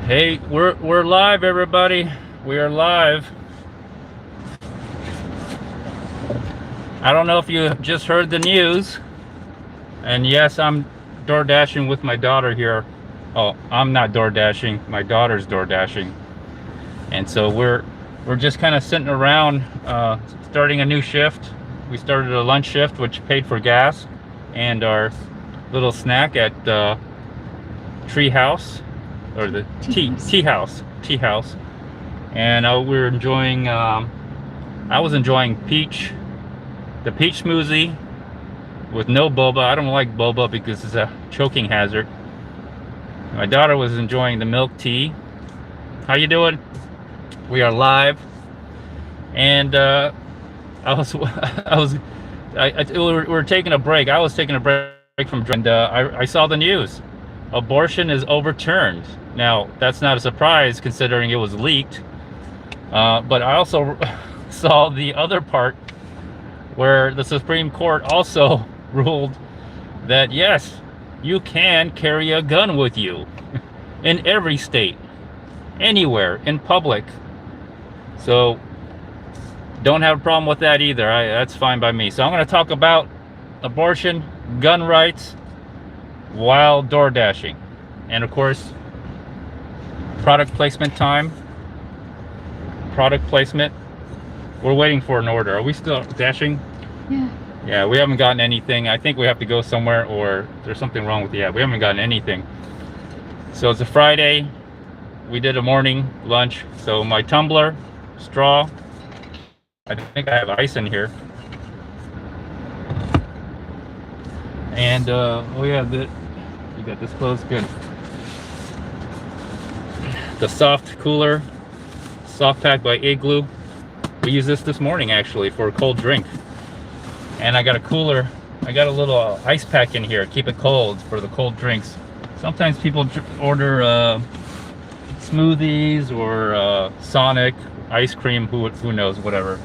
Hey, we're live, everybody. We are live. I don't know if you just heard the news, and yes, I'm DoorDashing with my daughter here. Oh, I'm not DoorDashing. My daughter's DoorDashing, and so we're just kind of sitting around, starting a new shift. We started a lunch shift, which paid for gas and our little snack at Tree House, or the tea house, and we're enjoying. I was enjoying the peach smoothie with no boba. I don't like boba because it's a choking hazard. My daughter was enjoying the milk tea. How you doing? We are live, and we're taking a break. I was taking a break from, and I saw the news. Abortion is overturned. Now, that's not a surprise considering it was leaked. But I also saw the other part where the Supreme Court also ruled that yes, you can carry a gun with you in every state, anywhere, in public. So don't have a problem with that either. That's fine by me. So I'm going to talk about abortion, gun rights, while DoorDashing, and of course product placement time. Product placement, we're waiting for an order. Are we still dashing? Yeah, we haven't gotten anything. I think we have to go somewhere, or there's something wrong with the app. We haven't gotten anything. So it's a Friday. We did a morning lunch. So my tumbler, straw, I think I have ice in here, and oh yeah, you got this closed, good. The soft cooler, soft pack by Igloo. We used this morning actually for a cold drink. And I got a cooler. I got a little ice pack in here, keep it cold for the cold drinks. Sometimes people order smoothies or Sonic ice cream. Who knows? Whatever.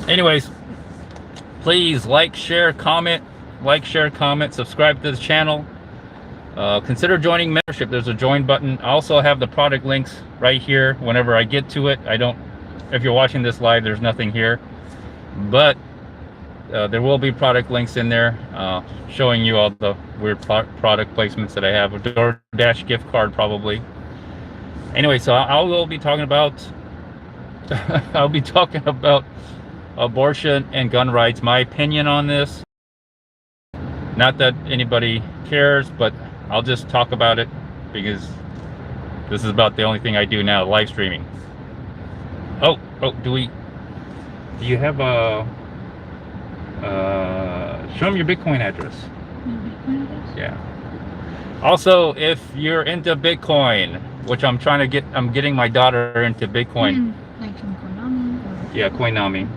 Anyways, please like, share, comment. Like, share, comment, subscribe to the channel. Consider joining membership. There's a join button. I also have the product links right here whenever I get to it. If you're watching this live, there's nothing here, but there will be product links in there showing you all the weird product placements that I have. A DoorDash gift card probably. Anyway, so I will be talking about I'll be talking about abortion and gun rights, my opinion on this. Not that anybody cares, but I'll just talk about it because this is about the only thing I do now, live streaming. Oh, do you have a show them your Bitcoin address. Yeah. Also, if you're into Bitcoin, which I'm getting my daughter into Bitcoin. Like from Koinami? Yeah, Koinami.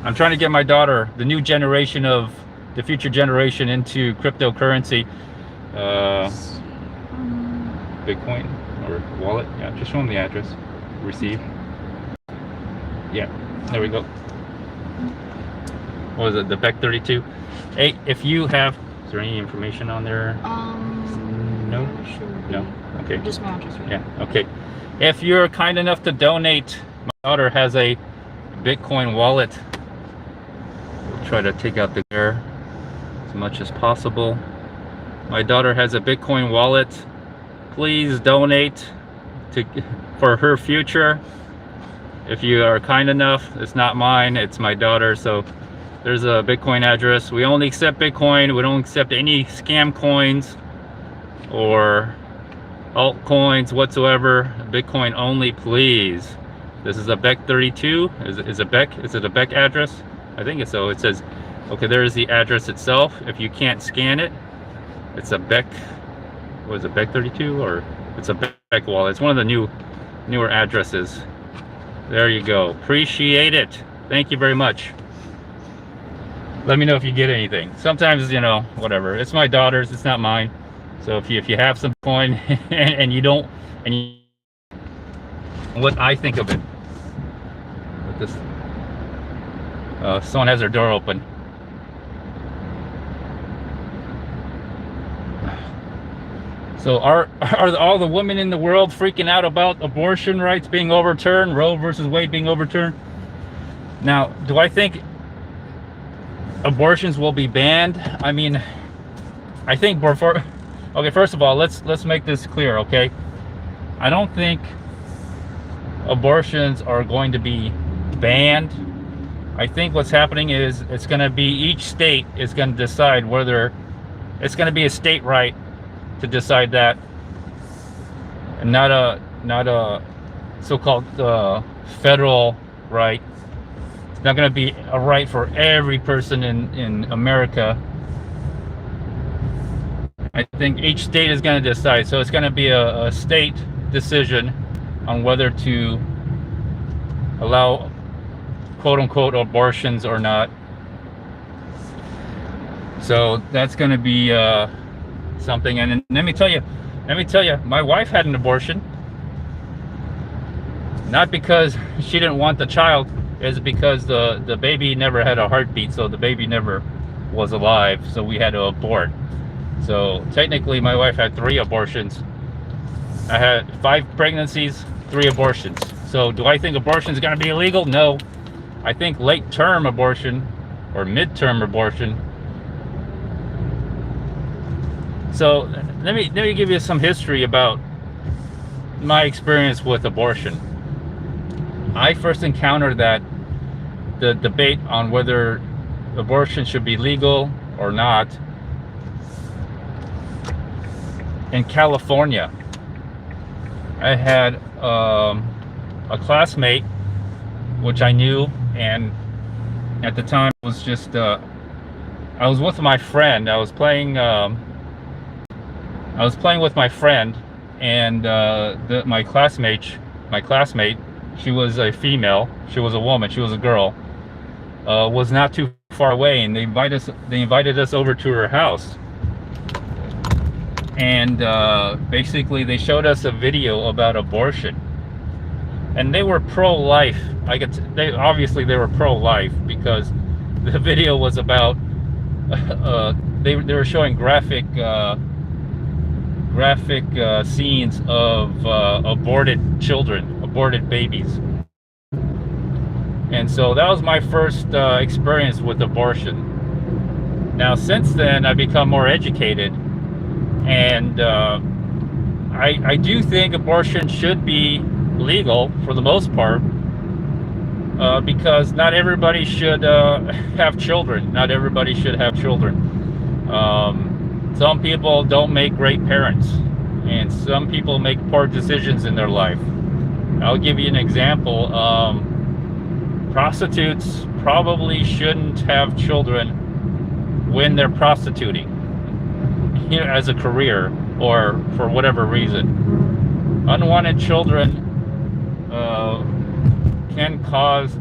I'm trying to get my daughter, the new generation of the future generation, into cryptocurrency, Bitcoin or wallet. Yeah, just show them the address. Receive. Yeah, there we go. What was it? The BEC 32. Hey, if you have, is there any information on there? No. No. Okay. Just my address. Right? Yeah. Okay. If you're kind enough to donate, my daughter has a Bitcoin wallet. We'll try to take out the glare as much as possible. My daughter has a Bitcoin wallet. Please donate for her future. If you are kind enough. It's not mine, it's my daughter. So there's a Bitcoin address. We only accept Bitcoin. We don't accept any scam coins or altcoins whatsoever. Bitcoin only, please. This is a BEC 32. Is it a BEC address? I think it's so. It says, okay, there's the address itself. If you can't scan it, it's a BEC, what is it, BEC 32, or it's a BEC wallet. It's one of the newer addresses. There you go. Appreciate it. Thank you very much. Let me know if you get anything. Sometimes, you know, whatever. It's my daughter's, it's not mine. So if you have some coin and you don't, what I think of it. With this, someone has their door open. So are all the women in the world freaking out about abortion rights being overturned, Roe versus Wade being overturned? Now, do I think abortions will be banned? I mean, I think before, okay, first of all, let's make this clear, okay? I don't think abortions are going to be banned. I think what's happening is it's going to be each state is going to decide whether it's going to be a state right to decide that, and not a so-called federal right. It's not going to be a right for every person in America. I think each state is going to decide. So it's going to be a state decision on whether to allow quote-unquote abortions or not. So that's going to be something. And let me tell you, my wife had an abortion, not because she didn't want the child, is because the baby never had a heartbeat, so the baby never was alive, so we had to abort. So technically my wife had 3 abortions. I had 5 pregnancies, 3 abortions. So do I think abortion is going to be illegal? No. I think late term abortion or midterm abortion. So let me give you some history about my experience with abortion. I first encountered the debate on whether abortion should be legal or not in California. I had a classmate which I knew, and at the time it was just I was with my friend. I was playing with my friend, and my classmate, she was a female, she was a woman, she was a girl, was not too far away, and they invited us over to her house. And basically they showed us a video about abortion, and they were pro-life. They were pro-life because the video was about they were showing graphic scenes of aborted children, aborted babies. And so that was my first experience with abortion. Now since then I've become more educated, and I do think abortion should be legal for the most part, because not everybody should have children. Not everybody should have children. Some people don't make great parents, and some people make poor decisions in their life. I'll give you an example. Prostitutes probably shouldn't have children when they're prostituting, you know, as a career or for whatever reason. Unwanted children can cause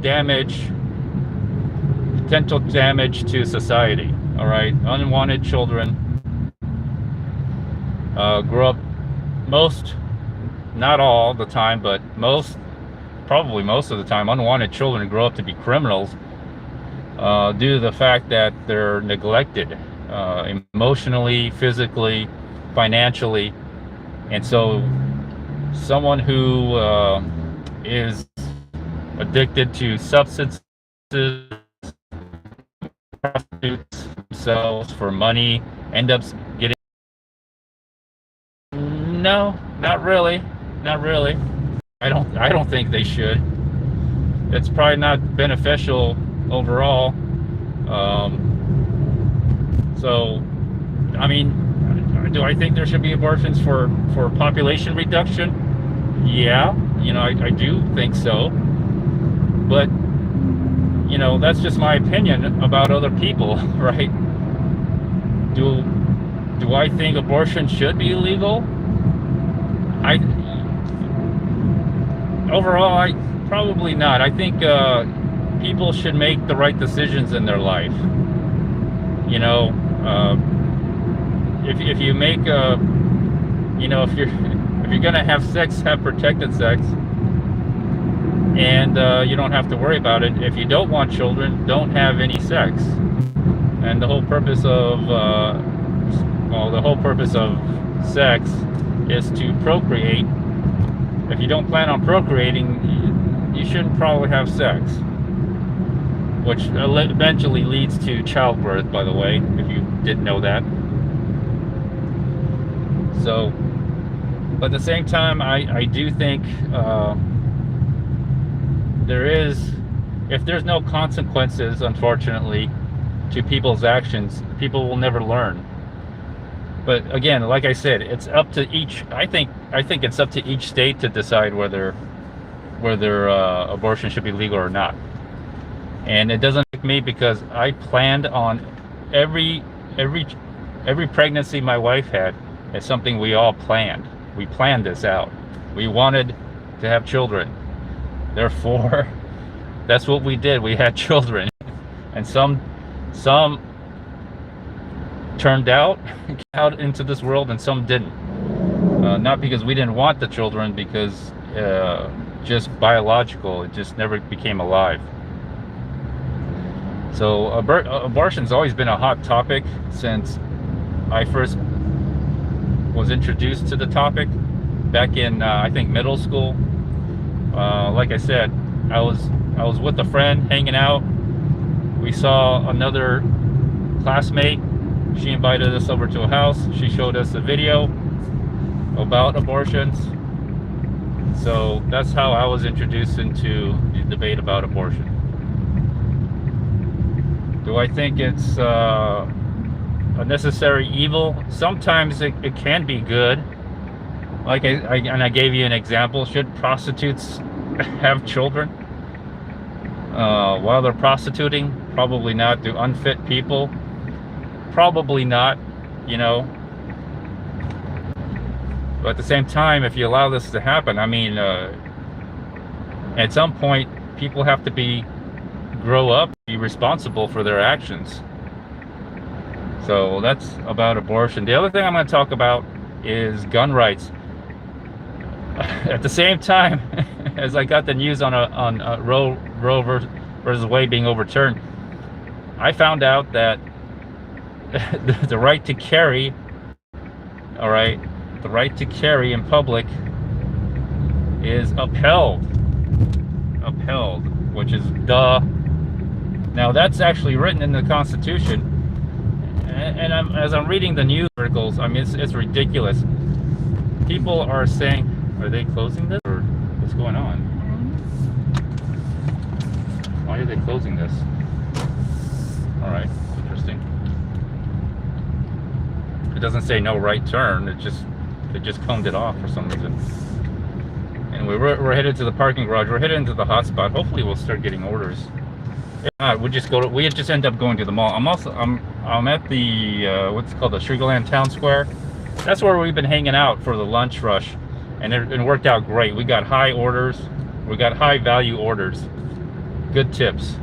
potential damage to society. All right, unwanted children grow up, not all the time, but probably most of the time, unwanted children grow up to be criminals due to the fact that they're neglected emotionally, physically, financially. And so someone who is addicted to substances, prostitutes themselves for money, end up getting... No, not really. I don't think they should. It's probably not beneficial overall. So, I mean, do I think there should be abortions for population reduction? Yeah, you know, I do think so. But, you know, that's just my opinion about other people, right? Do I think abortion should be illegal? Overall, probably not. I think people should make the right decisions in their life. You know, if you make you know, if you're gonna have sex, have protected sex, and you don't have to worry about it. If you don't want children, don't have any sex. And the whole purpose of Well, the whole purpose of sex is to procreate. If you don't plan on procreating, you shouldn't probably have sex, which eventually leads to childbirth, by the way, if you didn't know that. So, but at the same time, I do think if there's no consequences, unfortunately, to people's actions, people will never learn. But again, like I said, it's up to each. I think it's up to each state to decide whether abortion should be legal or not. And it doesn't affect me because I planned on every pregnancy my wife had. It's something we all planned. We planned this out. We wanted to have children. Therefore, that's what we did. We had children, and some turned out into this world, and some didn't. Not because we didn't want the children, because just biological, it just never became alive. So abortion's always been a hot topic since I first was introduced to the topic back in I think middle school. Like I said, I was with a friend hanging out. We saw another classmate. She invited us over to a house. She showed us a video about abortions. So that's how I was introduced into the debate about abortion. Do I think it's a necessary evil? Sometimes it can be good. Like I gave you an example. Should prostitutes have children while they're prostituting? Probably not. Do unfit people? Probably not, you know. But at the same time, if you allow this to happen, I mean, at some point, people have to grow up, be responsible for their actions. So that's about abortion. The other thing I'm going to talk about is gun rights. At the same time, as I got the news on Roe versus Wade being overturned, I found out that the right to carry, all right, the right to carry in public is upheld, which is duh. Now that's actually written in the Constitution, and as I'm reading the news articles, I mean it's ridiculous. People are saying, are they closing this or what's going on? Why are they closing this? All right, interesting. It doesn't say no right turn. They just coned it off for some reason. Anyway, we're headed to the parking garage. We're headed into the hotspot. Hopefully, we'll start getting orders. If not, we just end up going to the mall. I'm at the what's called the Sugarland Town Square. That's where we've been hanging out for the lunch rush, and it worked out great. We got high orders. We got high value orders. Good tips.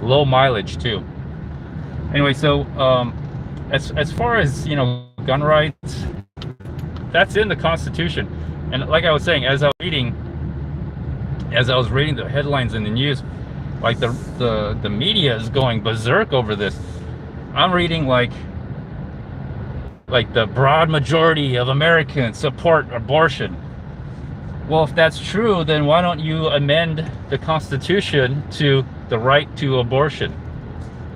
Low mileage too. Anyway, so as far as, you know, gun rights, that's in the Constitution. And like I was saying, as I was reading the headlines in the news, like the media is going berserk over this. I'm reading like the broad majority of Americans support abortion. Well, if that's true, then why don't you amend the Constitution to the right to abortion?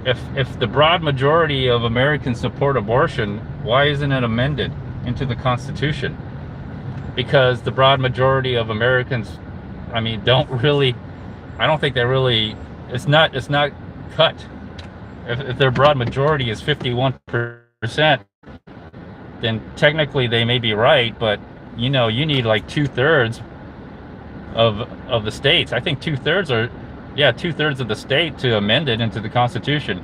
If the broad majority of Americans support abortion, why isn't it amended into the Constitution? Because the broad majority of Americans, I mean, I don't think they really, it's not cut. If their broad majority is 51%, then technically they may be right, but you know, you need like 2/3 of the states. I think 2/3 of the state to amend it into the Constitution.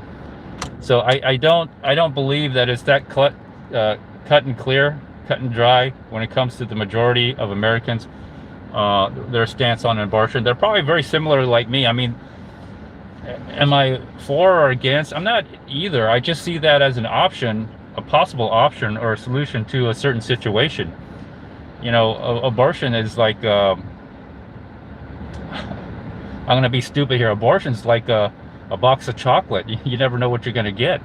So I don't believe that it's that cut and clear, cut and dry when it comes to the majority of Americans, their stance on abortion. They're probably very similar like me. I mean, am I for or against? I'm not either. I just see that as an option, a possible option or a solution to a certain situation. You know, abortion is like, I'm going to be stupid here. Abortion's like a box of chocolate. You never know what you're going to get.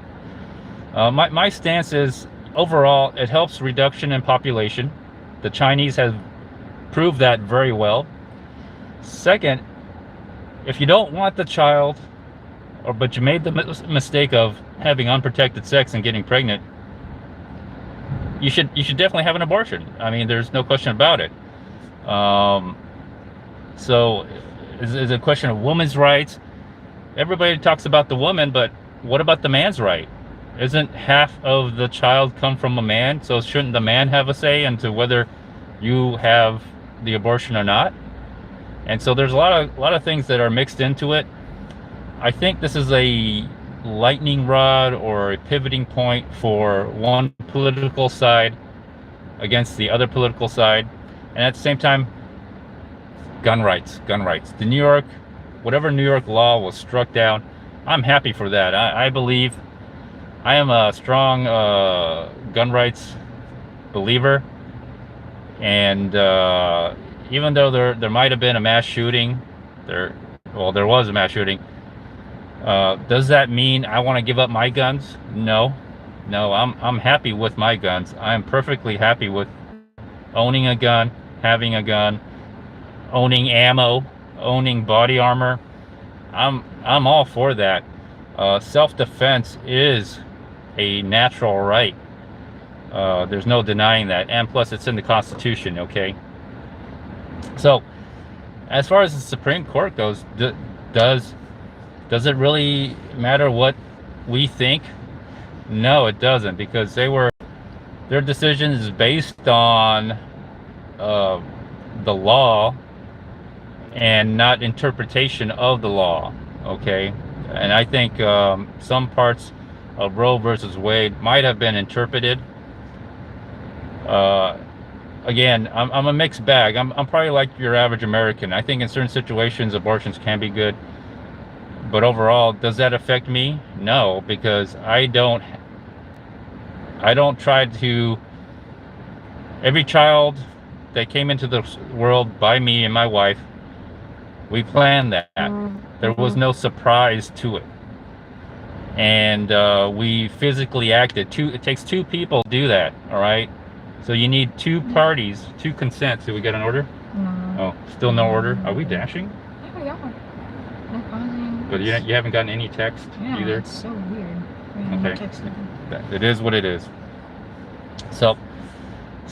My stance is, overall, it helps reduction in population. The Chinese have proved that very well. Second, if you don't want the child, but you made the mistake of having unprotected sex and getting pregnant, you should definitely have an abortion. I mean, there's no question about it. So it's a question of women's rights. Everybody talks about the woman, but what about the man's right? Isn't half of the child come from a man? So shouldn't the man have a say into whether you have the abortion or not? And so there's a lot of things that are mixed into it. I think this is a lightning rod or a pivoting point for one political side against the other political side, and at the same time, gun rights. The New York, whatever New York law was struck down, I'm happy for that. I believe, I am a strong gun rights believer, and even though there might have been a mass shooting, there was a mass shooting. Does that mean I want to give up my guns? No, I'm happy with my guns. I'm perfectly happy with owning a gun, having a gun, owning ammo, owning body armor. I'm all for that. Self-defense is a natural right. There's no denying that, and plus it's in the Constitution. Okay. So, as far as the Supreme Court goes, does it really matter what we think? No, it doesn't, because their decision is based on the law and not interpretation of the law. Okay, and I think some parts of Roe versus Wade might have been interpreted. Again, I'm a mixed bag. I'm probably like your average American. I think in certain situations abortions can be good, but overall, does that affect me? No, because I don't try to. Every child that came into the world by me and my wife, we planned that. There was no surprise to it, and we physically acted. It takes two people to do that. All right. So you need two parties, two consents. Do we get an order? No. Oh, still no order. Are we dashing? Yeah. No calling. But you haven't gotten any text either? It's so weird. No Okay. text nothing. It is what it is. So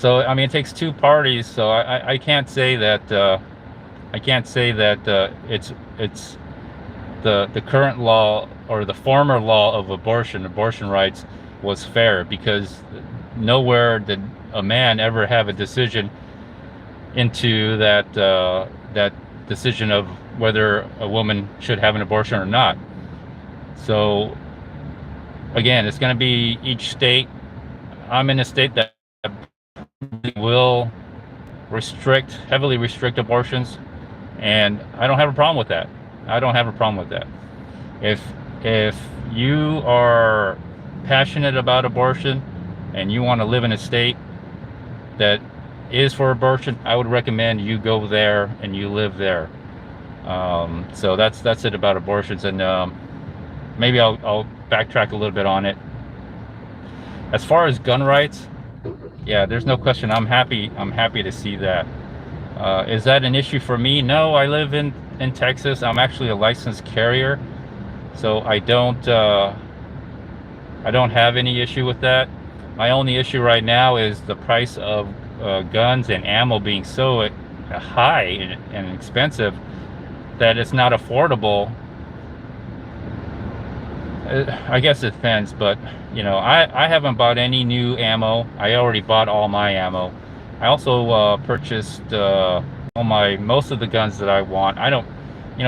I mean, it takes two parties. So I can't say that it's the current law or the former law of abortion rights was fair, because nowhere did a man ever have a decision into that decision of whether a woman should have an abortion or not. So again, it's going to be each state. I'm in a state that will heavily restrict abortions, and I don't have a problem with that. If you are passionate about abortion and you want to live in a state that is for abortion, I would recommend you go there and you live there. So that's it about abortions, and maybe I'll backtrack a little bit on it. As far as gun rights, yeah, there's no question. I'm happy to see that. Is that an issue for me? No, I live in Texas. I'm actually a licensed carrier, so I don't have any issue with that. My only issue right now is the price of guns and ammo being so high and expensive that it's not affordable. I guess it depends, but I haven't bought any new ammo. I already bought all my ammo. I also purchased most of the guns that I want. I don't,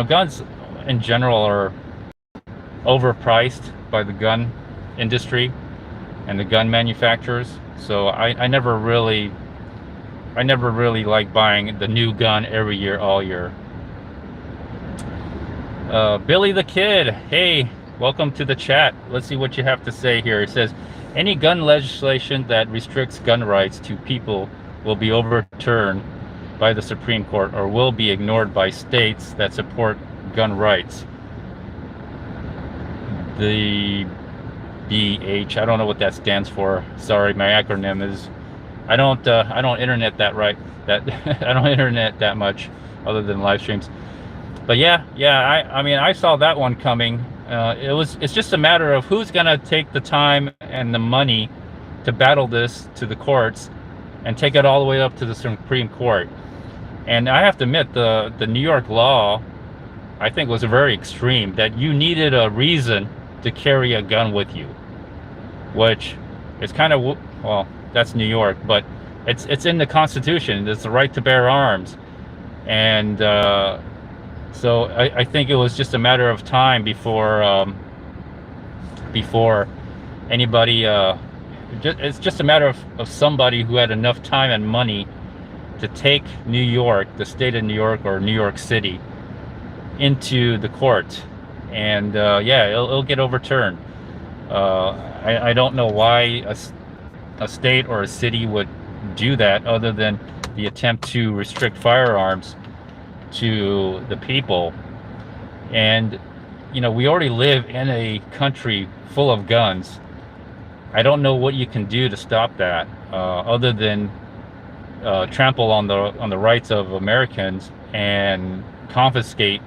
guns in general are overpriced by the gun industry and the gun manufacturers. So I never really like buying the new gun every year, all year. Billy the Kid, hey, welcome to the chat. Let's see what you have to say here. It says, any gun legislation that restricts gun rights to people will be overturned by the Supreme Court or will be ignored by states that support gun rights. The BH. I don't know what that stands for. Sorry, my acronym is. I don't internet that right. That I don't internet that much, other than live streams. But yeah. I mean, I saw that one coming. It's just a matter of who's gonna take the time and the money to battle this to the courts and take it all the way up to the Supreme Court. And I have to admit, the New York law, I think, was very extreme, that you needed a reason to carry a gun with you, which is kind of, well, that's New York, but it's in the Constitution. It's the right to bear arms. And so I think it was just a matter of time before anybody, it's just a matter of somebody who had enough time and money to take New York, the state of New York, or New York City, into the court. And yeah, it'll get overturned. I don't know why a state or a city would do that, other than the attempt to restrict firearms to the people. And you know, we already live in a country full of guns. I don't know what you can do to stop that, other than trample on the rights of Americans and confiscate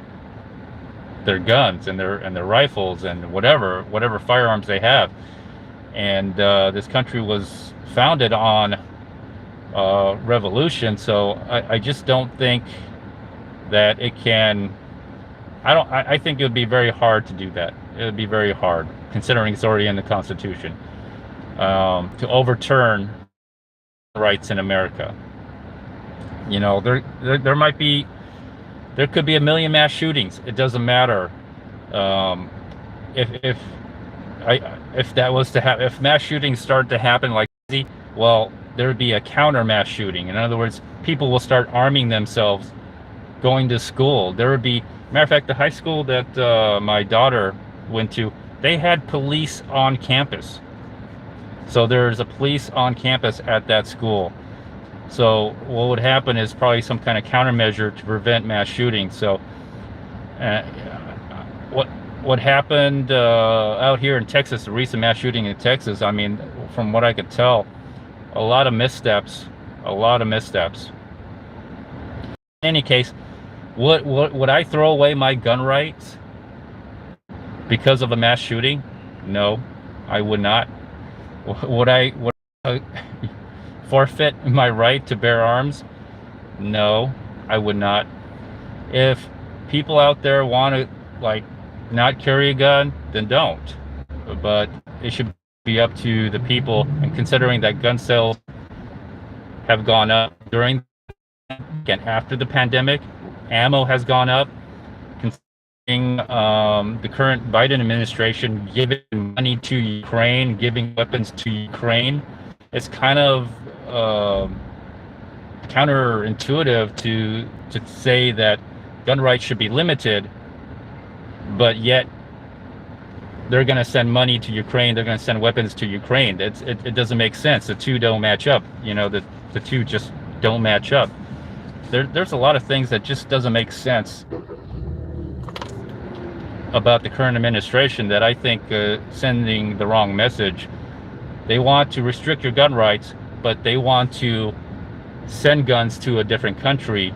their guns and their rifles and whatever firearms they have. And this country was founded on revolution, so I just don't think that it can. I think it would be very hard to do that. It would be very hard, considering it's already in the Constitution, to overturn rights in America. You know, there could be a million mass shootings. It doesn't matter. If that was to happen, if mass shootings start to happen like crazy, well, there would be a counter mass shooting. In other words, people will start arming themselves, going to school. There would be, matter of fact, the high school that my daughter went to, they had police on campus. So there's a police on campus at that school. So what would happen is probably some kind of countermeasure to prevent mass shootings. So what happened out here in Texas, the recent mass shooting in Texas, I mean, from what I could tell, a lot of missteps. In any case, would I throw away my gun rights because of a mass shooting? No, I would not. Would I forfeit my right to bear arms? No, I would not. If people out there want to not carry a gun, then don't. But it should be up to the people. And considering that gun sales have gone up during and after the pandemic, ammo has gone up. Considering the current Biden administration giving money to Ukraine, giving weapons to Ukraine, it's kind of counterintuitive to say that gun rights should be limited, but yet they're going to send money to Ukraine, they're going to send weapons to Ukraine. It doesn't make sense. The two don't match up. You know, the two just don't match up. There's a lot of things that just doesn't make sense about the current administration that I think sending the wrong message. They want to restrict your gun rights, but they want to send guns to a different country.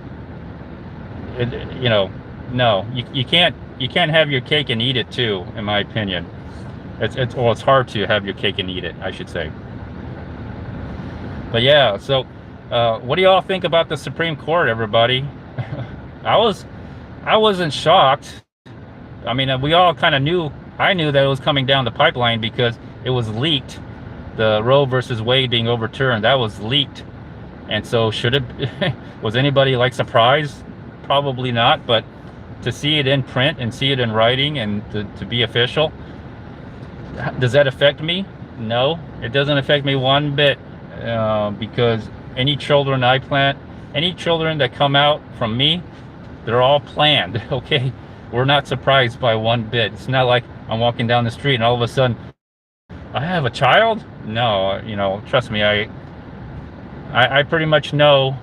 You know, no, you can't have your cake and eat it too, in my opinion. It's hard to have your cake and eat it, I should say. But yeah, so what do y'all think about the Supreme Court, everybody? I wasn't shocked. I mean, we all kind of knew. I knew that it was coming down the pipeline because it was leaked. The Roe versus Wade being overturned, that was leaked. And so should it was anybody surprised? Probably not. But to see it in print and see it in writing and to be official, does that affect me? No, it doesn't affect me one bit, because any children I plant, any children that come out from me, they're all planned. Okay, we're not surprised by one bit. It's not like I'm walking down the street and all of a sudden I have a child. No, you know, trust me, I pretty much know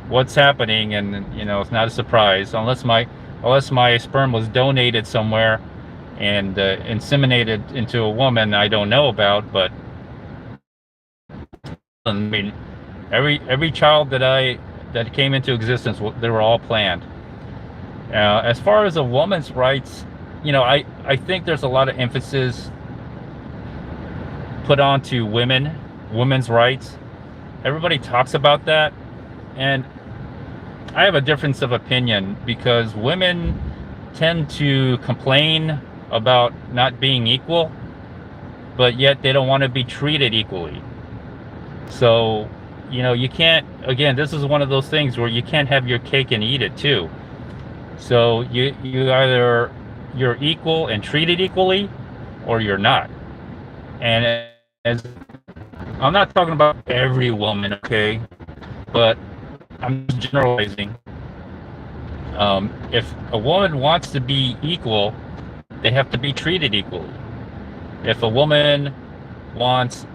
what's happening, and you know, it's not a surprise unless my sperm was donated somewhere and inseminated into a woman I don't know about, but I mean, every child that came into existence, they were all planned. As far as a woman's rights, I think there's a lot of emphasis put onto women's rights. Everybody talks about that, and I have a difference of opinion because women tend to complain about not being equal, but yet they don't want to be treated equally. So, you can't, again, this is one of those things where you can't have your cake and eat it too. So you either you're equal and treated equally, or you're not. And as I'm not talking about every woman, okay, but I'm generalizing. If a woman wants to be equal, they have to be treated equally. If a woman wants,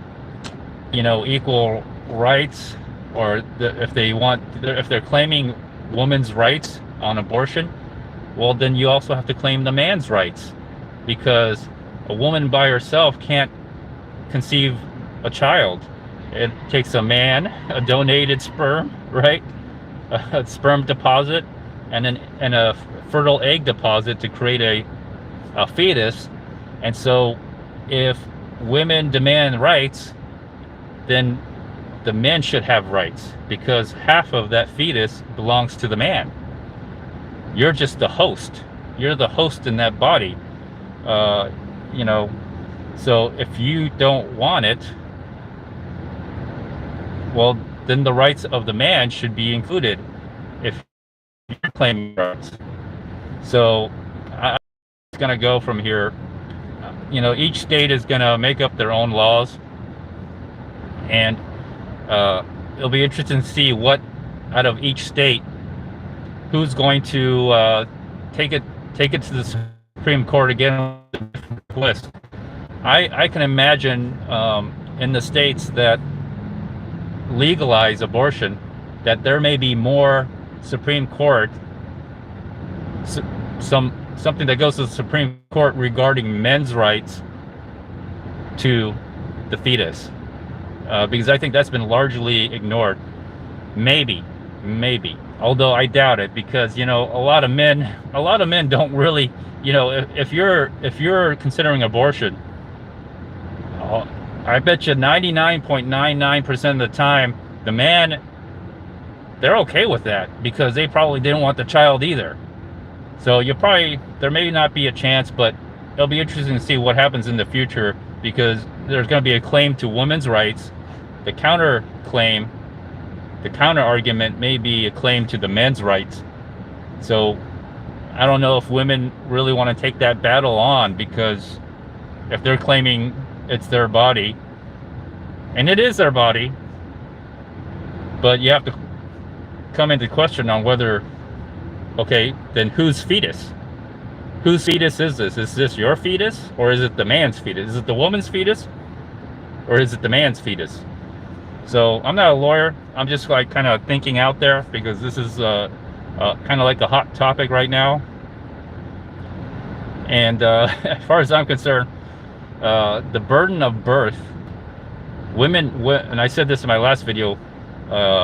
equal rights, or if they're claiming women's rights on abortion, well, then you also have to claim the man's rights, because a woman by herself can't conceive a child. It takes a man, a donated sperm, right, a sperm deposit, and a fertile egg deposit to create a fetus. And so if women demand rights, then the men should have rights, because half of that fetus belongs to the man. You're just the host. You're the host in that body. So if you don't want it, well, then the rights of the man should be included if you're claiming rights. So I'm going to go from here. Each state is going to make up their own laws, and it'll be interesting to see what out of each state who's going to take it to the Supreme Court again on the list. I can imagine in the states that legalize abortion that there may be more Supreme Court, something that goes to the Supreme Court regarding men's rights to the fetus, because I think that's been largely ignored. Maybe, although I doubt it, because a lot of men don't really, if you're considering abortion, I bet you 99.99% of the time the man, they're okay with that, because they probably didn't want the child either. So there may not be a chance, but it'll be interesting to see what happens in the future, because there's going to be a claim to women's rights. The counter argument may be a claim to the men's rights. So I don't know if women really want to take that battle on, because if they're claiming it's their body, and it is their body, but you have to come into question on whether, okay, then whose fetus? Whose fetus is this? Is this your fetus, or is it the man's fetus? Is it the woman's fetus, or is it the man's fetus? So I'm not a lawyer. I'm just like kind of thinking out there, because this is kind of like a hot topic right now. And as far as I'm concerned, the burden of birth, women, and I said this in my last video,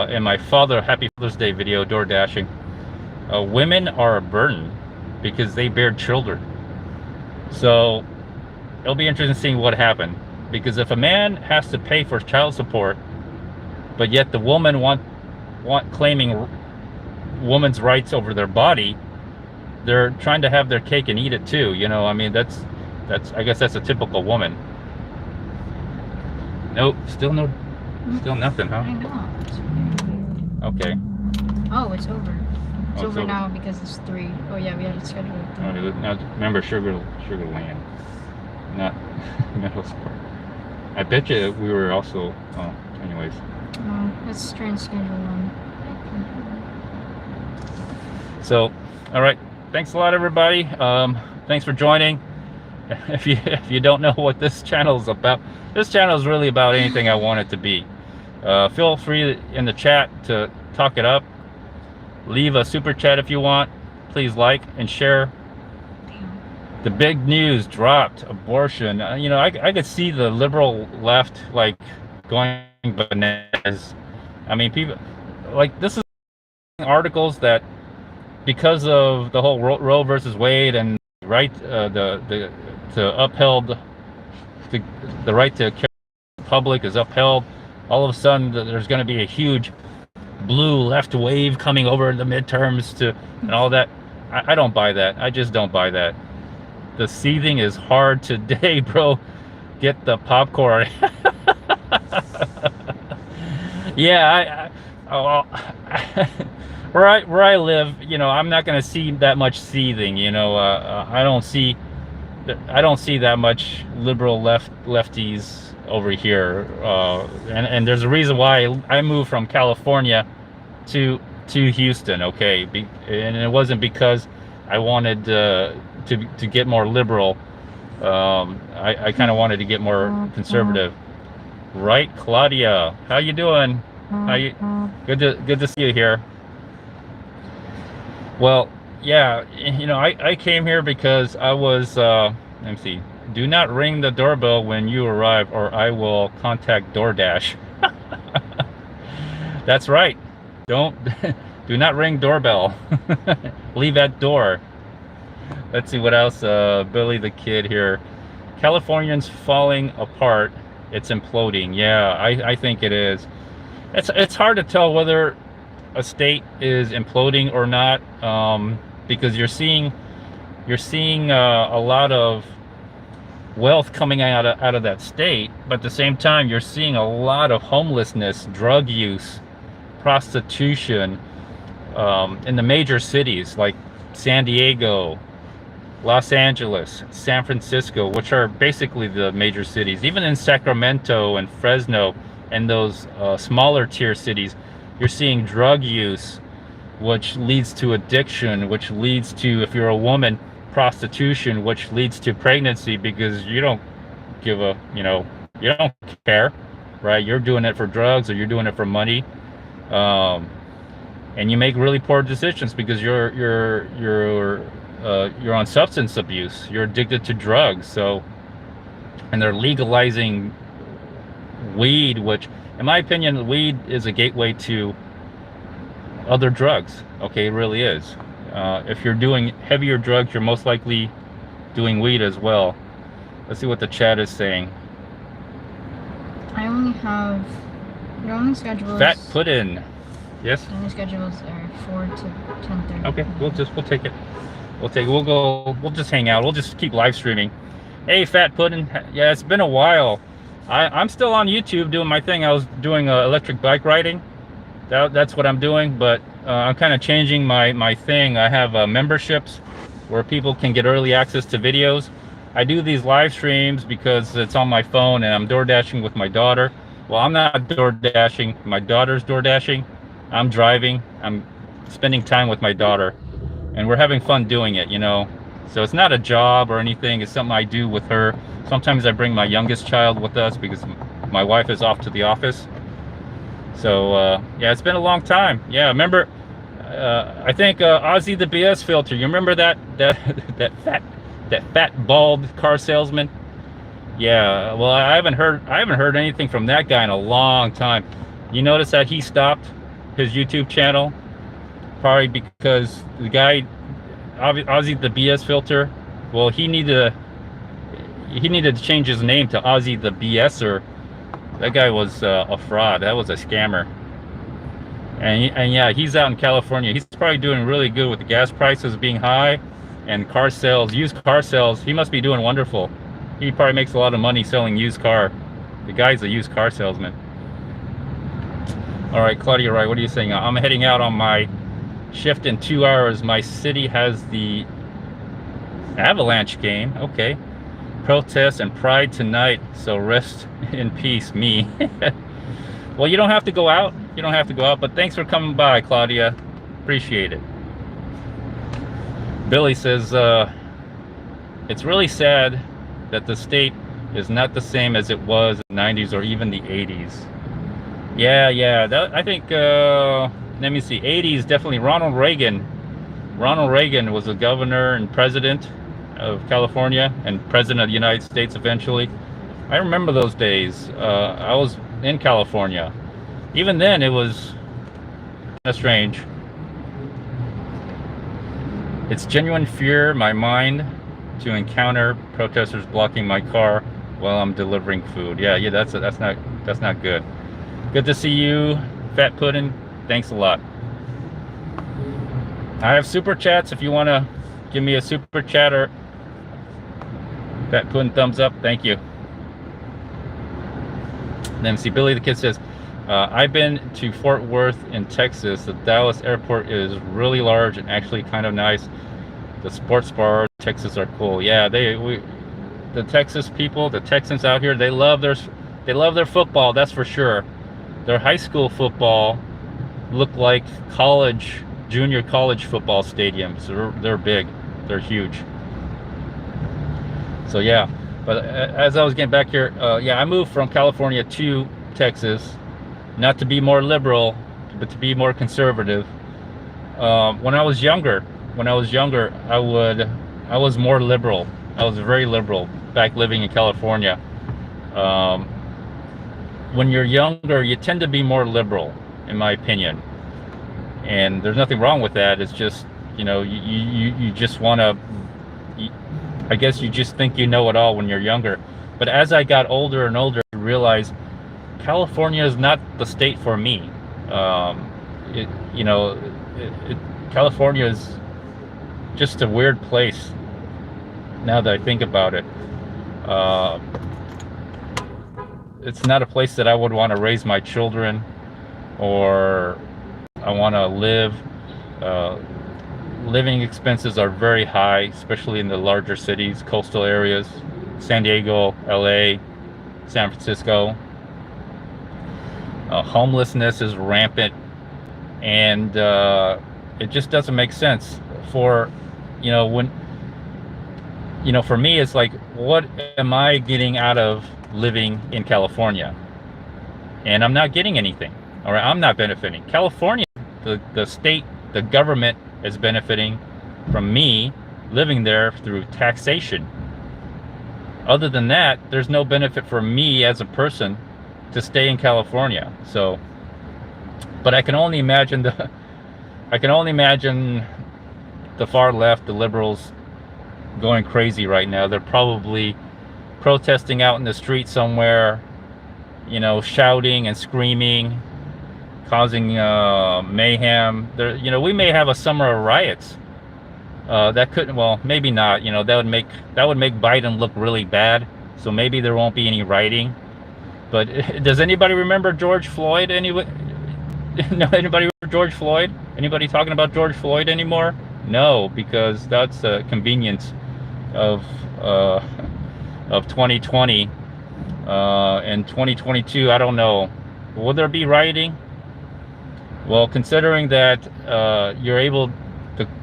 in my Happy Father's Day video, Doordashing, women are a burden because they bear children. So it'll be interesting seeing what happened, because if a man has to pay for child support, but yet the woman claiming woman's rights over their body, they're trying to have their cake and eat it too. I mean, that's I guess that's a typical woman. Nope, still nothing, huh? I know. It's weird. Okay. Oh, it's over. It's Oh, over now because it's 3. Oh yeah, we had it scheduled at 3. Okay, now remember Sugar Land, not middle school. I bet you we were also. Oh, anyways. Oh, let's try and schedule one. So, all right. Thanks a lot, everybody. Thanks for joining. If you don't know what this channel is about, this channel is really about anything I want it to be. Feel free in the chat to talk it up. Leave a super chat if you want. Please like and share. Damn. The big news dropped: abortion. You know, I could see the liberal left like going bananas. I mean, people like this is articles that because of the whole Roe versus Wade and right the to upheld the right to care public is upheld. All of a sudden, there's going to be a huge blue left wave coming over the midterms to and all that. I don't buy that. I just don't buy that. The seething is hard today, bro. Get the popcorn. Yeah, where I live, you know, I'm not gonna see that much seething. You know, I don't see that much liberal lefties over here, and there's a reason why I moved from California to Houston. Okay, and it wasn't because I wanted to get more liberal. I kind of wanted to get more conservative. Right, Claudia? How you doing? How you? Good to see you here. Well, yeah, you know, I came here because I was. Let me see. Do not ring the doorbell when you arrive, or I will contact DoorDash. That's right. Don't. Do not ring doorbell. Leave at door. Let's see what else. Billy the Kid here. Californians falling apart. It's imploding. Yeah, I think it is. It's hard to tell whether a state is imploding or not, because you're seeing a lot of wealth coming out of that state, but at the same time you're seeing a lot of homelessness, drug use, prostitution in the major cities like San Diego, Los Angeles, San Francisco, which are basically the major cities. Even in Sacramento and Fresno and those smaller tier cities, you're seeing drug use, which leads to addiction, which leads to, if you're a woman, prostitution, which leads to pregnancy, because you don't give a, you don't care, right? You're doing it for drugs, or you're doing it for money, and you make really poor decisions because you're on substance abuse. You're addicted to drugs. So, and they're legalizing weed, which, in my opinion, weed is a gateway to other drugs. Okay, it really is. If you're doing heavier drugs, you're most likely doing weed as well. Let's see what the chat is saying. I only have your only schedules. Fat Puddin'. Yes. Only schedules are 4 to 10:30. Okay, we'll take it. We'll just hang out. We'll just keep live streaming. Hey, Fat Puddin'. Yeah, it's been a while. I'm still on YouTube doing my thing. I was doing electric bike riding. That's what I'm doing, but I'm kind of changing my thing. I have memberships where people can get early access to videos. I do these live streams because it's on my phone, and I'm DoorDashing with my daughter. Well, I'm not DoorDashing. My daughter's DoorDashing. I'm driving. I'm spending time with my daughter, and we're having fun doing it, you know. So it's not a job or anything. It's something I do with her. Sometimes I bring my youngest child with us because my wife is off to the office. So yeah, it's been a long time. Yeah, remember, I think Ozzy the BS filter. You remember that fat bald car salesman? Yeah. Well, I haven't heard anything from that guy in a long time. You notice that he stopped his YouTube channel, probably because the guy, Ozzy the BS filter. Well, he needed to change his name to Ozzy the BSer. That guy was a fraud. That was a scammer. And yeah, he's out in California. He's probably doing really good with the gas prices being high and car sales, used car sales. He must be doing wonderful. He probably makes a lot of money selling used car. The guy's a used car salesman. All right, Claudia, right? What are you saying? I'm heading out on my shift in 2 hours. My city has the Avalanche game. Okay. Protest and pride tonight, so rest in peace, me. Well, you don't have to go out. You don't have to go out, but thanks for coming by, Claudia. Appreciate it. Billy says, it's really sad that the state is not the same as it was in the 90s or even the 80s. Yeah. I think, let me see, 80s, definitely Ronald Reagan. Ronald Reagan was a governor and president. of California and president of the United States eventually. I remember those days. I was in California. Even then, it was kind of strange. It's genuine fear in my mind to encounter protesters blocking my car while I'm delivering food. Yeah, that's not good. Good to see you, Fat Pudding. Thanks a lot. I have super chats if you want to give me a super chat, or Fat Pudding thumbs up. Thank you. Then see, Billy the Kid says, I've been to Fort Worth in Texas. The Dallas airport is really large and actually kind of nice. The sports bars in Texas are cool. Yeah, the Texas people, the Texans out here, they love their football. That's for sure. Their high school football look like junior college football stadiums. They're big. They're huge. So yeah. But as I was getting back here, yeah, I moved from California to Texas, not to be more liberal, but to be more conservative. When I was younger, I was more liberal. I was very liberal back living in California. When you're younger, you tend to be more liberal, in my opinion. And there's nothing wrong with that. It's just, you just want to, I guess you just think you know it all when you're younger. But as I got older and older, I realized California is not the state for me. California is just a weird place now that I think about it. It's not a place that I would want to raise my children, or I want to live. Living expenses are very high, especially in the larger cities, coastal areas, San Diego, LA, San Francisco. Homelessness is rampant, and it just doesn't make sense. For for me, it's like, what am I getting out of living in California? And I'm not getting anything, or I'm not benefiting. California, the state, the government is benefiting from me living there through taxation. Other than that, there's no benefit for me as a person to stay in California. So, but I can only imagine the far left, the liberals, going crazy right now. They're probably protesting out in the street somewhere, shouting and screaming, causing mayhem. We may have a summer of riots. That couldn't, well, maybe not. That would make Biden look really bad. So maybe there won't be any rioting. But does anybody remember George Floyd? Anybody remember George Floyd? Anybody talking about George Floyd anymore? No, because that's a convenience of 2020. And 2022, I don't know. Will there be rioting? Well, considering that the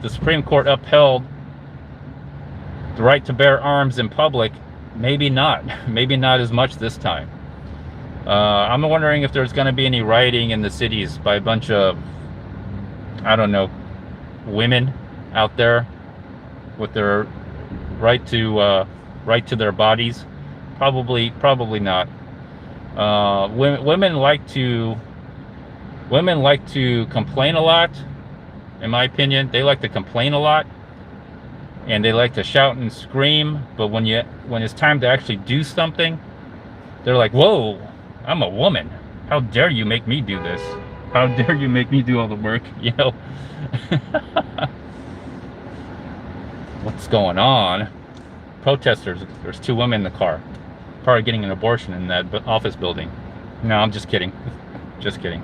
Supreme Court upheld the right to bear arms in public, maybe not. Maybe not as much this time. I'm wondering if there's going to be any rioting in the cities by a bunch of, I don't know, women out there with their right to their bodies. Probably not. Women like to complain a lot. In my opinion, they like to complain a lot, and they like to shout and scream. But when it's time to actually do something, they're like, "Whoa, I'm a woman. How dare you make me do this? How dare you make me do all the work?" What's going on? Protesters. There's 2 women in the car, probably getting an abortion in that office building. No, I'm just kidding. Just kidding.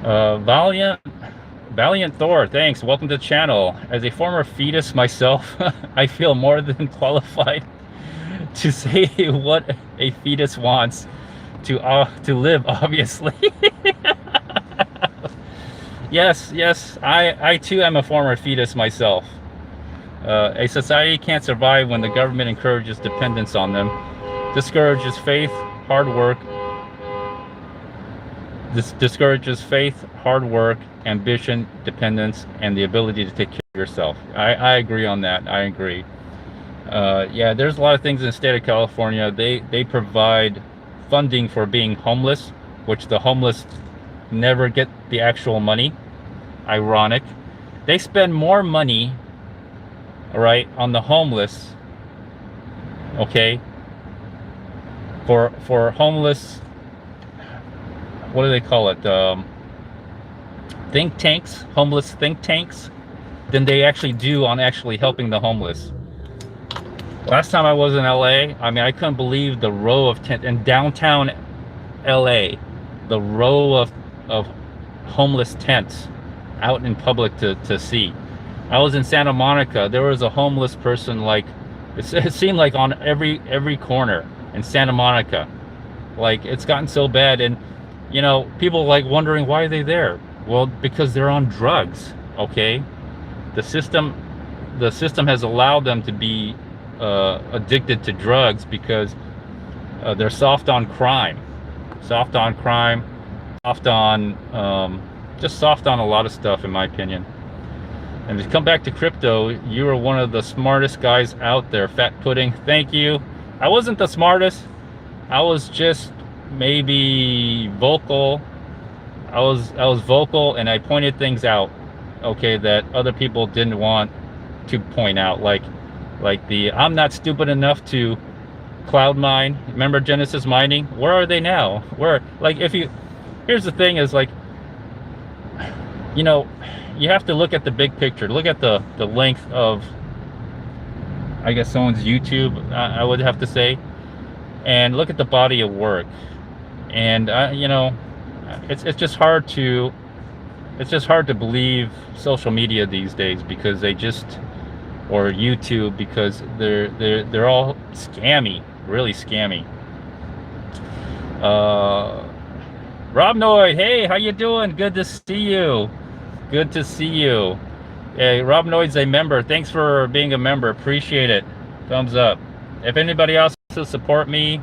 Valiant Thor, thanks. Welcome to the channel. As a former fetus myself, I feel more than qualified to say what a fetus wants to live, obviously. Yes, I too am a former fetus myself. A society can't survive when the government encourages dependence on them, discourages faith, hard work, This discourages faith, hard work, ambition, dependence, and the ability to take care of yourself. I agree on that. I agree. Yeah, there's a lot of things in the state of California. They provide funding for being homeless, which the homeless never get the actual money. Ironic. They spend more money, all right, on the homeless, okay, for homeless, what do they call it? Think tanks, homeless think tanks, than they actually do on actually helping the homeless. Last time I was in LA, I mean, I couldn't believe the row of tent in downtown LA, the row of homeless tents out in public to see. I was in Santa Monica. There was a homeless person, like it seemed like on every corner in Santa Monica. Like, it's gotten so bad, and you know, people like wondering why are they there. Well, because they're on drugs. Okay, the system has allowed them to be addicted to drugs because they're soft on crime, soft on just soft on a lot of stuff, in my opinion. And to come back to crypto, you are one of the smartest guys out there. Fat Pudding, thank you. I wasn't the smartest. I was just maybe vocal. I was vocal, and I pointed things out, okay, that other people didn't want to point out, like the I'm not stupid enough to cloud mine. Remember Genesis mining? Where are they now? Where, like, here's the thing is, like, you know, you have to look at the big picture. Look at the length of, I guess, someone's YouTube, I would have to say, and look at the body of work. And you know, it's just hard to believe social media these days, because they just, or YouTube, because they're all scammy, really scammy. Rob Noyd, hey, how you doing? Good to see you. Good to see you. Hey, Rob Noyd's a member. Thanks for being a member. Appreciate it. Thumbs up. If anybody else wants to support me,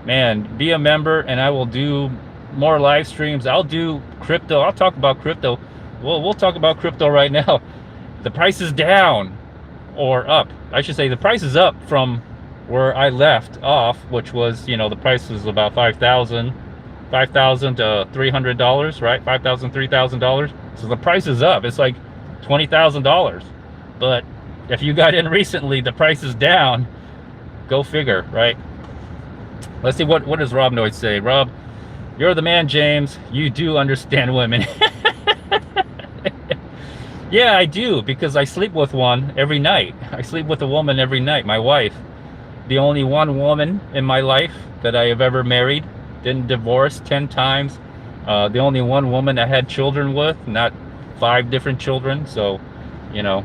man, be a member, and I will do more live streams. I'll do crypto. I'll talk about crypto. We'll talk about crypto right now. The price is down, or up. I should say the price is up from where I left off, which was, you know, the price was about $5,000 to $300, right? $5,000, $3,000. So the price is up. It's like $20,000. But if you got in recently, the price is down. Go figure, right? Let's see, what does Rob Noyd say? Rob, you're the man, James. You do understand women. Yeah, I do, because I sleep with one every night. I sleep with a woman every night, my wife. The only one woman in my life that I have ever married. Didn't divorce 10 times. The only one woman I had children with, not 5 different children. So, you know.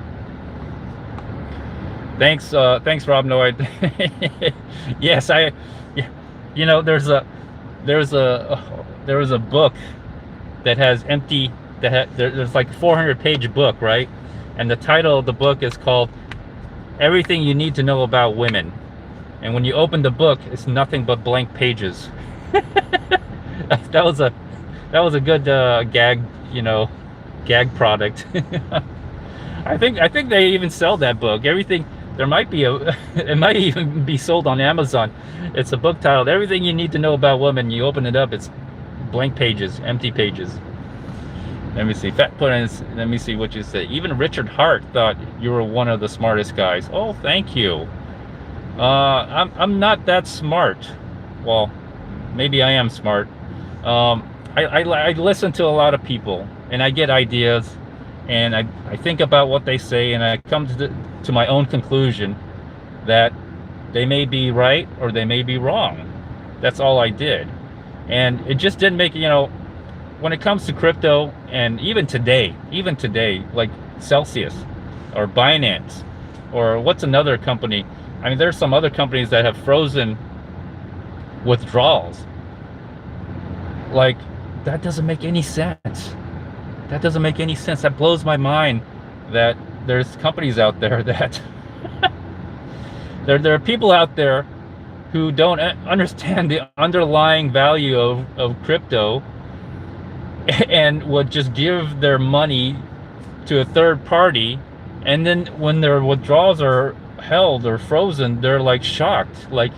Thanks, Rob Noyd. Yes, you know, there was a book that has empty, there's like a 400-page book, right? And the title of the book is called Everything You Need to Know About Women. And when you open the book, it's nothing but blank pages. That was a good gag, you know, gag product. I think they even sell that book. Everything, there might be it might even be sold on Amazon. It's a book titled Everything You Need to Know About Women. You open it up, it's blank pages, empty pages. Let me see. Fat Puddings, let me see what you say. Even Richard Hart thought you were one of the smartest guys. Oh, thank you. I'm not that smart. Well, maybe I am smart. I listen to a lot of people, and I get ideas, and I think about what they say, and I come to my own conclusion that they may be right or they may be wrong. That's all I did. And it just didn't make, you know, when it comes to crypto, and even today, like Celsius or Binance, or what's another company? I mean, there's some other companies that have frozen withdrawals. Like, that doesn't make any sense. That doesn't make any sense. That blows my mind that there's companies out there that there are people out there who don't understand the underlying value of crypto, and would just give their money to a third party, and then when their withdrawals are held or frozen, they're like shocked. Like,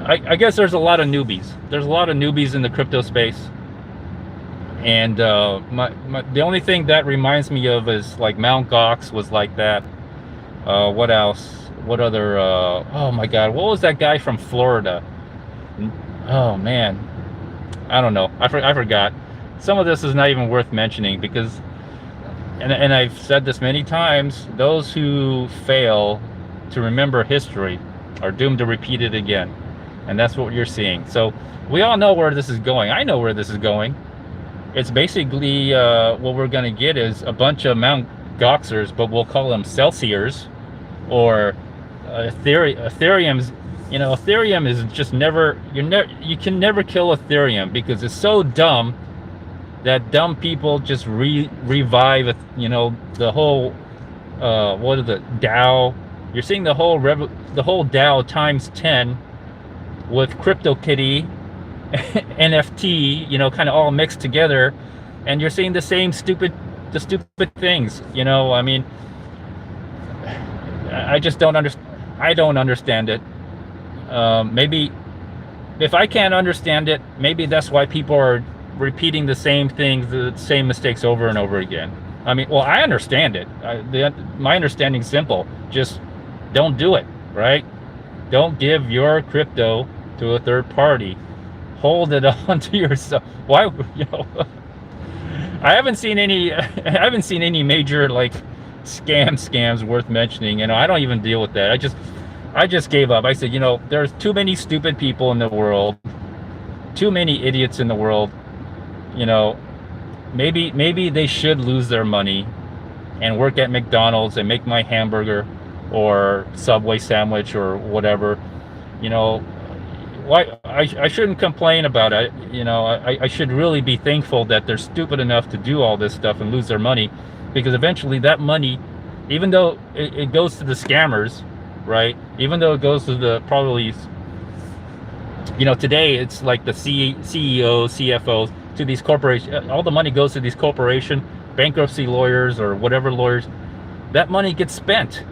I guess there's a lot of newbies. There's a lot of newbies in the crypto space, and the only thing that reminds me of is like Mount Gox was like that. What else? What other? Oh my God, what was that guy from Florida? Oh man, I don't know. I forgot. Some of this is not even worth mentioning because, and I've said this many times, those who fail to remember history are doomed to repeat it again. And that's what you're seeing. So we all know where this is going. I know where this is going. It's basically what we're going to get is a bunch of Mount Goxers, but we'll call them Celsiors, or Ethereum's. You know, Ethereum is just never, you can never kill Ethereum because it's so dumb that dumb people just revive, you know, the whole what is it, DAO. You're seeing the whole DAO times 10 with CryptoKitty, NFT, you know, kind of all mixed together, and you're seeing the stupid things. You know, I mean, I just don't understand. I don't understand it. Maybe if I can't understand it, maybe that's why people are repeating the same things, the same mistakes over and over again. I mean, well, I understand it. My understanding's simple. Just don't do it, right? Don't give your crypto to a third party. Hold it on to yourself. Why, you know? I haven't seen any major like scams worth mentioning. You know, I don't even deal with that. I just gave up. I said, you know, there's too many stupid people in the world, too many idiots in the world. You know, maybe they should lose their money and work at McDonald's and make my hamburger or Subway sandwich or whatever. You know, why I shouldn't complain about it. You know, I should really be thankful that they're stupid enough to do all this stuff and lose their money, because eventually that money, even though it goes to the scammers, right? Even though it goes to the probably, you know, today it's like the CEOs, CFOs, to these corporations. All the money goes to these corporation bankruptcy lawyers or whatever lawyers. That money gets spent,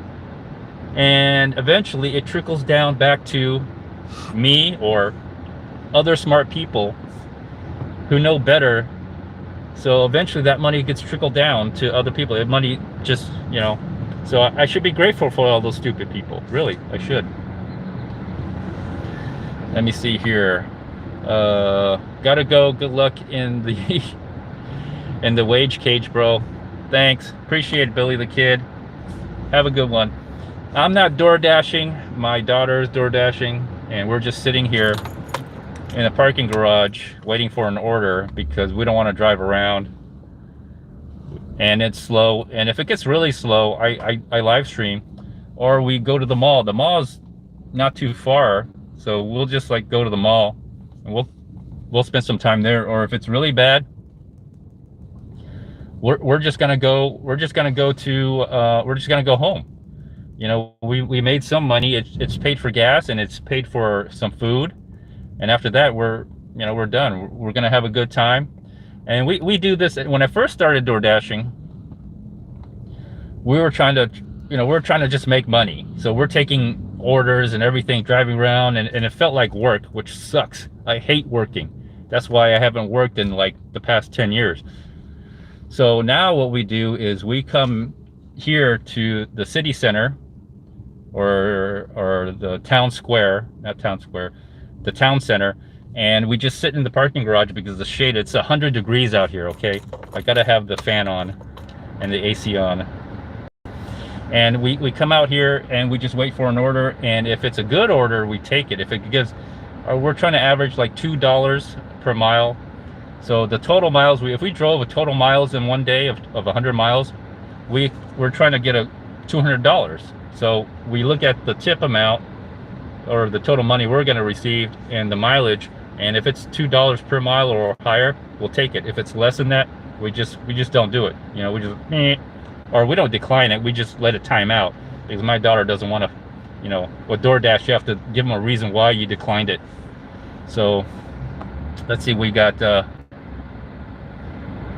and eventually it trickles down back to me or other smart people who know better. So eventually that money gets trickled down to other people. That money just, you know, so I should be grateful for all those stupid people. Really, I should. Let me see here. Gotta go. Good luck in the in the wage cage, bro. Thanks. Appreciate it, Billy the Kid. Have a good one. I'm not DoorDashing. My daughter's DoorDashing, and we're just sitting here in a parking garage waiting for an order because we don't want to drive around. And it's slow. And if it gets really slow, I live stream, or we go to the mall. The mall is not too far, so we'll just like go to the mall and we'll spend some time there. Or if it's really bad, we're just gonna go home. You know, we made some money. It's paid for gas and it's paid for some food, and after that we're done. We're gonna have a good time. And we do this. When I first started DoorDashing, we were trying to just make money. So we're taking orders and everything, driving around, and it felt like work, which sucks. I hate working. That's why I haven't worked in like the past 10 years. So now what we do is we come here to the city center, or the town square, not town square, the town center, and we just sit in the parking garage because the shade, it's 100 degrees out here, okay? I gotta have the fan on and the AC on. And we come out here and we just wait for an order, and if it's a good order, we take it. If it gives, we're trying to average like $2 per mile. So the total miles, if we drove a total miles in one day of 100 miles, we're trying to get a $200. So we look at the tip amount, or the total money we're going to receive, and the mileage, and if it's $2 per mile or higher, we'll take it. If it's less than that, we just don't do it. You know, we just or we don't decline it. We just let it time out, because my daughter doesn't want to, you know, with DoorDash you have to give them a reason why you declined it. So let's see, we got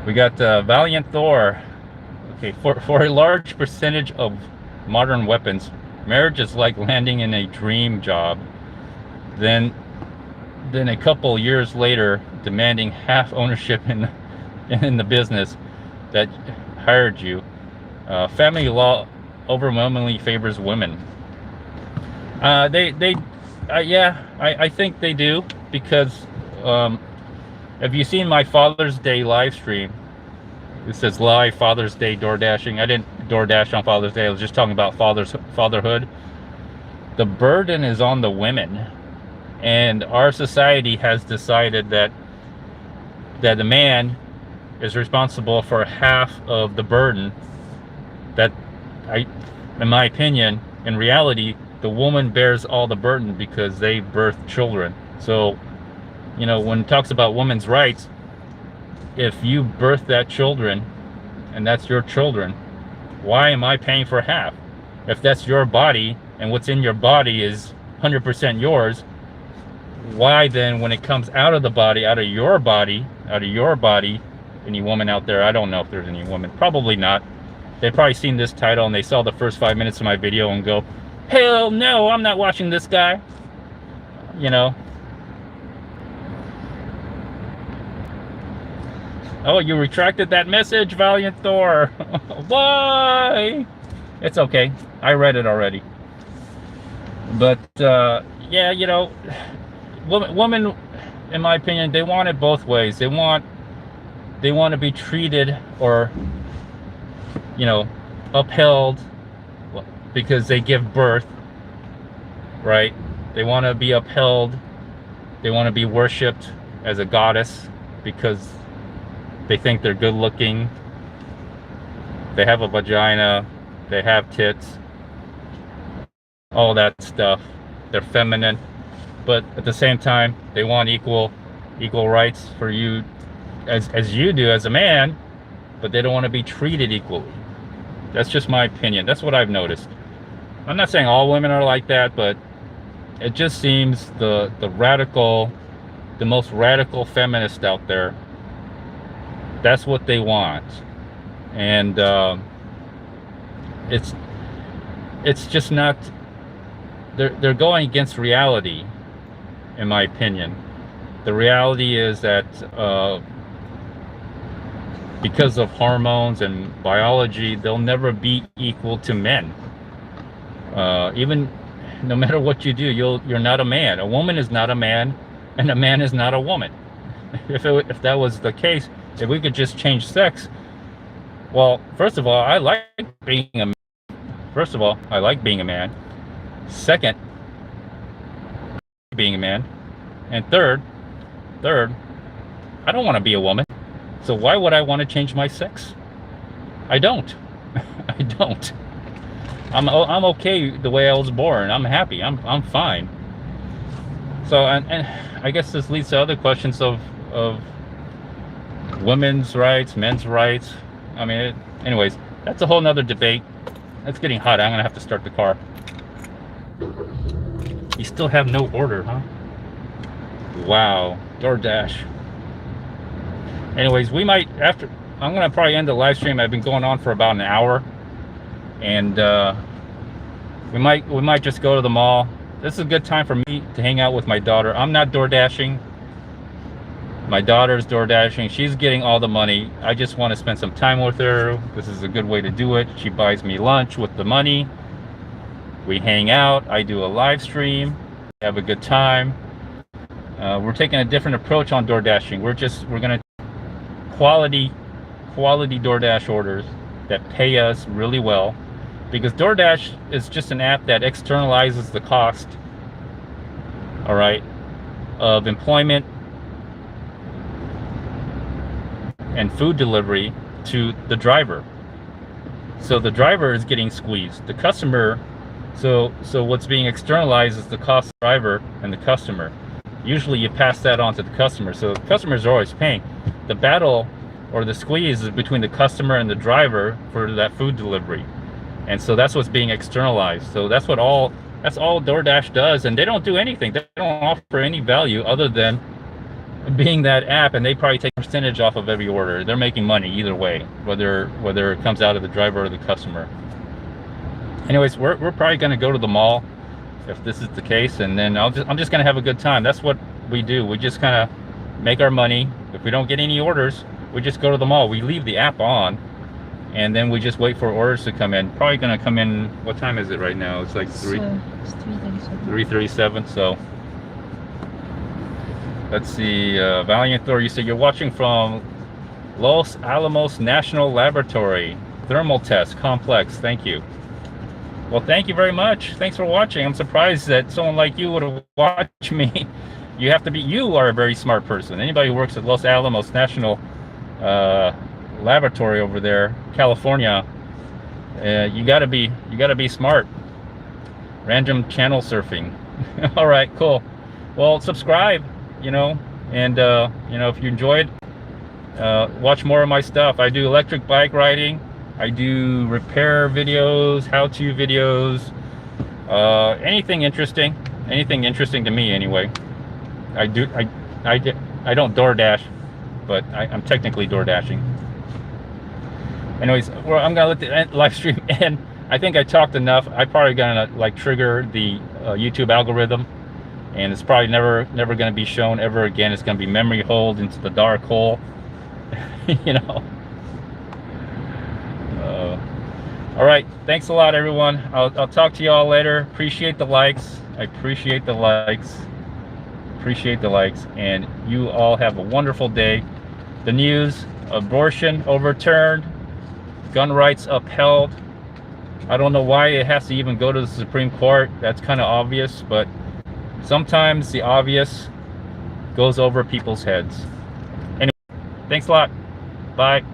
We got Valiant Thor. Okay, for a large percentage of modern weapons, marriage is like landing in a dream job. Then a couple years later, demanding half ownership in the business that hired you. Family law overwhelmingly favors women. Yeah, I think they do, because have you seen my Father's Day live stream? It says live Father's Day DoorDashing. I didn't DoorDash on Father's Day. I was just talking about fatherhood. The burden is on the women, and our society has decided that the man is responsible for half of the burden. That in my opinion, in reality, the woman bears all the burden because they birth children. So, you know, when it talks about women's rights, if you birth that children and that's your children, why am I paying for half? If that's your body and what's in your body is 100% yours, why then, when it comes out of the body, out of your body, any woman out there, I don't know if there's any woman, probably not. They've probably seen this title and they saw the first 5 minutes of my video and go, hell no, I'm not watching this guy. You know. Oh, you retracted that message, Valiant Thor. Why? It's okay. I read it already. But yeah, you know, women, in my opinion, they want it both ways. They want to be treated, or, you know, upheld because they give birth, right? They want to be upheld. They want to be worshipped as a goddess because they think they're good looking. They have a vagina. They have tits. All that stuff. They're feminine. But at the same time, they want equal rights for you as you do as a man, but they don't want to be treated equally. That's just my opinion. That's what I've noticed. I'm not saying all women are like that, but it just seems the most radical feminist out there, that's what they want. And it's just not, they're going against reality, in my opinion. The reality is that because of hormones and biology, they'll never be equal to men. Even no matter what you do, you're not a man. A woman is not a man, and a man is not a woman. If that was the case, if we could just change sex, well, first of all, I like being a man. First of all, I like being a man. Second, being a man. And third, I don't want to be a woman. So why would I want to change my sex? I don't. I don't. I'm okay the way I was born. I'm happy. I'm fine. So and I guess this leads to other questions of women's rights, men's rights. I mean, anyways, that's a whole nother debate. It's getting hot. I'm gonna have to start the car. You still have no order, huh? Wow, DoorDash. Anyways, we might, I'm gonna probably end the live stream. I've been going on for about an hour, and we might just go to the mall. This is a good time for me to hang out with my daughter. I'm not DoorDashing. My daughter's DoorDashing. She's getting all the money. I just want to spend some time with her. This is a good way to do it. She buys me lunch with the money. We hang out. I do a live stream. Have a good time. We're taking a different approach on DoorDashing. We're gonna quality DoorDash orders that pay us really well, because DoorDash is just an app that externalizes the cost, all right, of employment and food delivery to the driver. So the driver is getting squeezed. The customer, so what's being externalized is the cost of the driver and the customer. Usually you pass that on to the customer, so customers are always paying. The battle or the squeeze is between the customer and the driver for that food delivery. And so that's what's being externalized. So that's all DoorDash does, and they don't do anything. They don't offer any value other than being that app, and they probably take a percentage off of every order. They're making money either way, whether it comes out of the driver or the customer. Anyways, we're probably going to go to the mall if this is the case, and then I'm just going to have a good time. That's what we do. We just kind of make our money. If we don't get any orders, we just go to the mall. We leave the app on, and then we just wait for orders to come in. Probably going to come in. What time is it right now? It's like It's 3:37. 3:37. So let's see. Valiant Thor, you said you're watching from Los Alamos National Laboratory thermal test complex. Thank you. Well, thank you very much. Thanks for watching. I'm surprised that someone like you would watch me. You are a very smart person. Anybody who works at Los Alamos National Laboratory over there, California, you gotta be smart. Random channel surfing. All right, cool. Well, subscribe, and if you enjoyed, watch more of my stuff. I do electric bike riding. I do repair videos, how-to videos, anything interesting to me anyway. I don't DoorDash, but I'm technically DoorDashing. Anyways, well, I'm gonna let the live stream end. I think I talked enough. I probably gonna trigger the YouTube algorithm, and it's probably never gonna be shown ever again. It's gonna be memory hold into the dark hole. All right, thanks a lot, everyone. I'll talk to you all later. Appreciate the likes. I appreciate the likes. And you all have a wonderful day. The news: abortion overturned, gun rights upheld. I don't know why it has to even go to the Supreme Court. That's kind of obvious, but sometimes the obvious goes over people's heads. Anyway, thanks a lot. Bye.